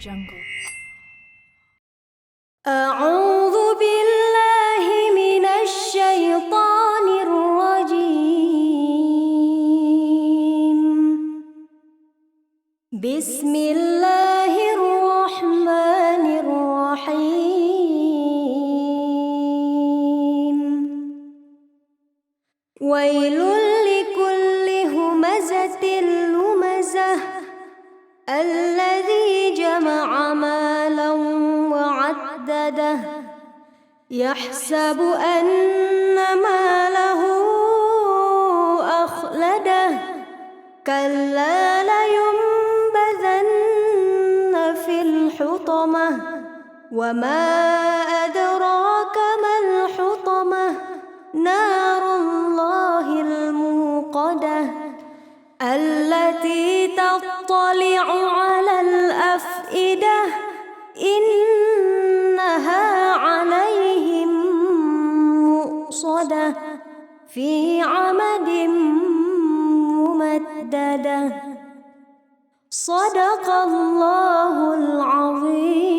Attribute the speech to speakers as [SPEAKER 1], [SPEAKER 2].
[SPEAKER 1] Jungle.
[SPEAKER 2] أعوذ بالله من الشيطان الرجيم. بسم الله الرحمن الرحيم. ويل لكل همزة لمزة الذي جمع مالا وعدده يحسب أن ماله أخلده كلا لينبذن في الحطمة وما أدراك ما الحطمة نار الله الموقدة التي تطلع على الأفئدة إنها عليهم مؤصدة في عمد ممددة. صدق الله العظيم.